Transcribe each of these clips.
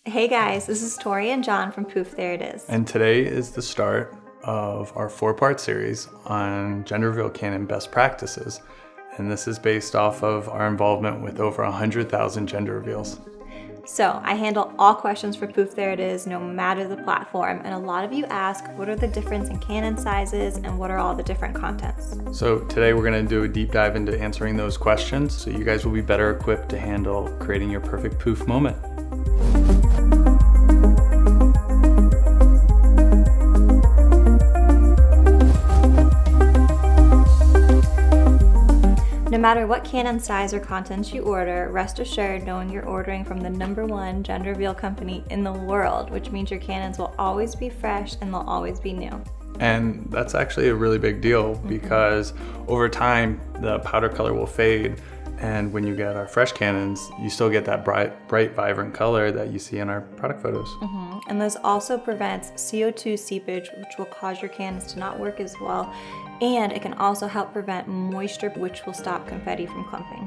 Hey guys, this is Tori and John from Poof, There It Is. And today is the start of our 4-part series on gender reveal canon best practices. And this is based off of our involvement with over 100,000 gender reveals. So I handle all questions for Poof, There It Is, no matter the platform. And a lot of you ask, what are the difference in canon sizes and what are all the different contents? So today we're going to do a deep dive into answering those questions so you guys will be better equipped to handle creating your perfect poof moment. No matter what canon size or contents you order, rest assured knowing you're ordering from the #1 gender reveal company in the world, which means your canons will always be fresh and they'll always be new. And that's actually a really big deal because over time the powder color will fade, and when you get our fresh canons, you still get that bright, vibrant color that you see in our product photos. And this also prevents CO2 seepage, which will cause your canons to not work as well. And it can also help prevent moisture, which will stop confetti from clumping.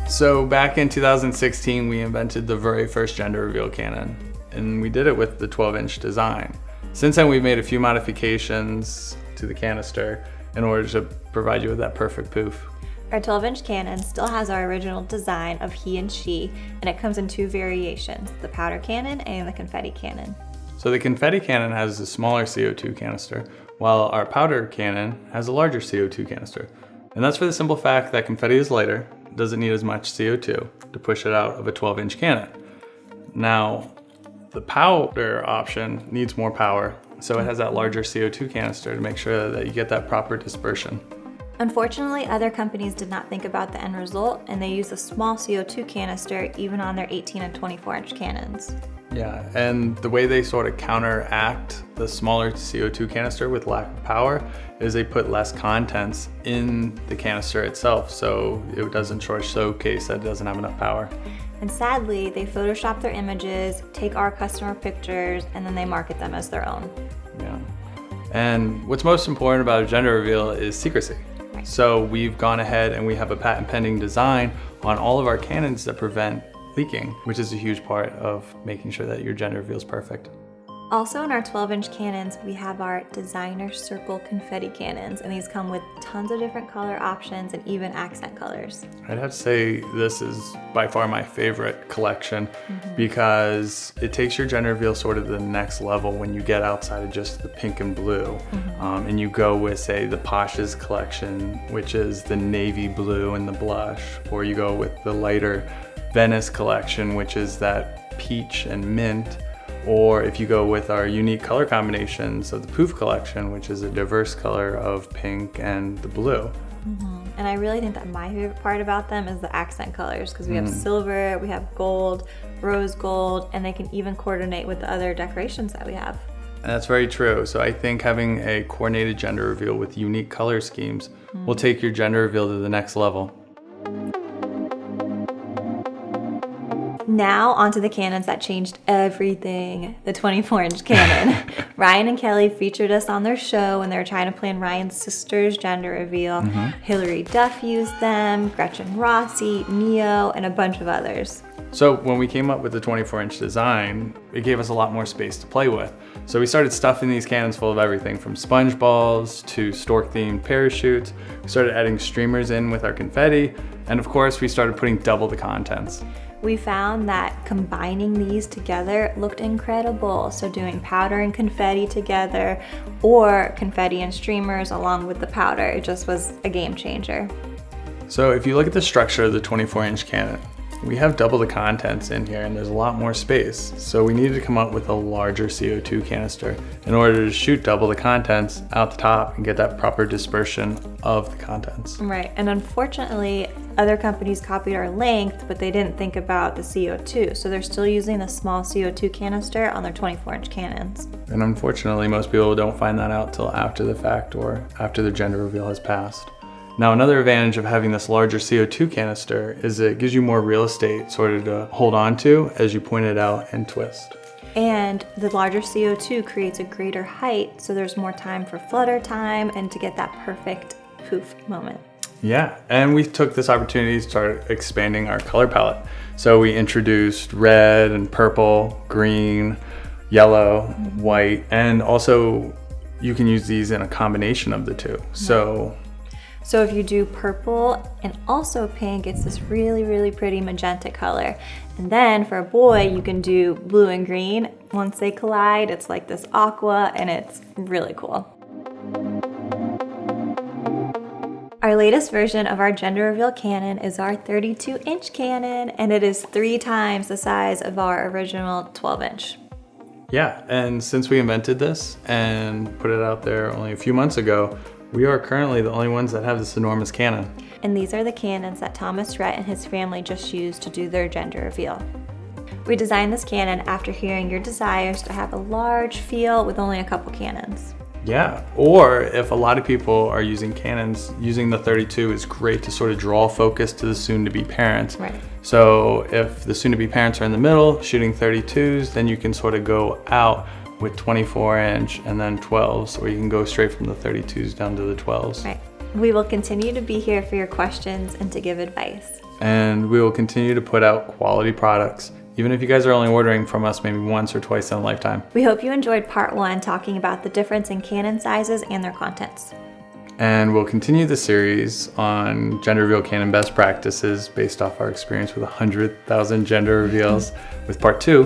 So back in 2016, we invented the very first gender reveal cannon, and we did it with the 12-inch design. Since then, we've made a few modifications to the canister in order to provide you with that perfect poof. Our 12-inch cannon still has our original design of he and she, and it comes in 2 variations, the powder cannon and the confetti cannon. So the confetti cannon has a smaller CO2 canister, while our powder cannon has a larger CO2 canister. And that's for the simple fact that confetti is lighter, doesn't need as much CO2 to push it out of a 12-inch cannon. Now, the powder option needs more power, so it has that larger CO2 canister to make sure that you get that proper dispersion. Unfortunately, other companies did not think about the end result, and they used a small CO2 canister even on their 18 and 24-inch cannons. Yeah, and the way they sort of counteract the smaller CO2 canister with lack of power is they put less contents in the canister itself, so it doesn't showcase that it doesn't have enough power. And sadly, they Photoshop their images, take our customer pictures, and then they market them as their own. Yeah, and what's most important about a gender reveal is secrecy. Right. So we've gone ahead and we have a patent pending design on all of our cannons that prevent leaking, which is a huge part of making sure that your gender reveal is perfect. Also in our 12-inch cannons, we have our designer circle confetti cannons, and these come with tons of different color options and even accent colors. I'd have to say this is by far my favorite collection because it takes your gender reveal sort of to the next level when you get outside of just the pink and blue. And you go with, say, the Posh's collection, which is the navy blue and the blush, or you go with the lighter Venice collection, which is that peach and mint. Or if you go with our unique color combinations of the Poof collection, which is a diverse color of pink and the blue. And I really think that my favorite part about them is the accent colors, because we have silver, we have gold, rose gold, and they can even coordinate with the other decorations that we have. And that's very true. So I think having a coordinated gender reveal with unique color schemes will take your gender reveal to the next level. Now onto the cannons that changed everything, the 24-inch cannon. Ryan and Kelly featured us on their show when they were trying to plan Ryan's sister's gender reveal. Hilary Duff used them, Gretchen Rossi, Neo, and a bunch of others. So when we came up with the 24-inch design, it gave us a lot more space to play with. So we started stuffing these cannons full of everything from sponge balls to stork-themed parachutes. We started adding streamers in with our confetti. And of course, we started putting double the contents. We found that combining these together looked incredible. So doing powder and confetti together, or confetti and streamers along with the powder, it just was a game changer. So if you look at the structure of the 24-inch cannon, we have double the contents in here and there's a lot more space. So we needed to come up with a larger CO2 canister in order to shoot double the contents out the top and get that proper dispersion of the contents. Right, and unfortunately, other companies copied our length, but they didn't think about the CO2. So they're still using the small CO2 canister on their 24-inch cannons. And unfortunately, most people don't find that out till after the fact or after the gender reveal has passed. Now, another advantage of having this larger CO2 canister is it gives you more real estate sort of to hold on to as you point it out and twist. And the larger CO2 creates a greater height, so there's more time for flutter time and to get that perfect poof moment. Yeah, and we took this opportunity to start expanding our color palette. So we introduced red and purple, green, yellow, white, and also you can use these in a combination of the two. So if you do purple and also pink, it's this really, really pretty magenta color. And then for a boy, you can do blue and green. Once they collide, it's like this aqua, and it's really cool. Our latest version of our gender reveal canon is our 32-inch canon, and it is 3 times the size of our original 12-inch. yeah, and since we invented this and put it out there only a few months ago, we are currently the only ones that have this enormous cannon. And these are the canons that Thomas Rhett and his family just used to do their gender reveal. We designed this canon after hearing your desires to have a large field with only a couple cannons. Yeah, or if a lot of people are using cannons, using the 32 is great to sort of draw focus to the soon-to-be parents. Right. So if the soon-to-be parents are in the middle shooting 32s, then you can sort of go out with 24-inch and then 12s, or you can go straight from the 32s down to the 12s. Right. We will continue to be here for your questions and to give advice. And we will continue to put out quality products, even if you guys are only ordering from us maybe once or twice in a lifetime. We hope you enjoyed part 1 talking about the difference in canon sizes and their contents. And we'll continue the series on gender reveal canon best practices based off our experience with 100,000 gender reveals with part 2.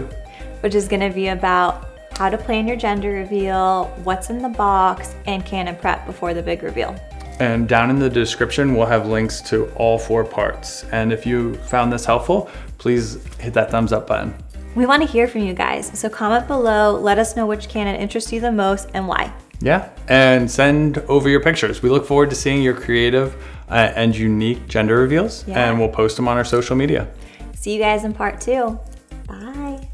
Which is going to be about how to plan your gender reveal, what's in the box, and canon prep before the big reveal. And down in the description, we'll have links to all 4 parts. And if you found this helpful, please hit that thumbs up button. We want to hear from you guys, so comment below, let us know which canon interests you the most and why. Yeah, and send over your pictures. We look forward to seeing your creative and unique gender reveals, Yeah. and we'll post them on our social media. See you guys in part 2. Bye.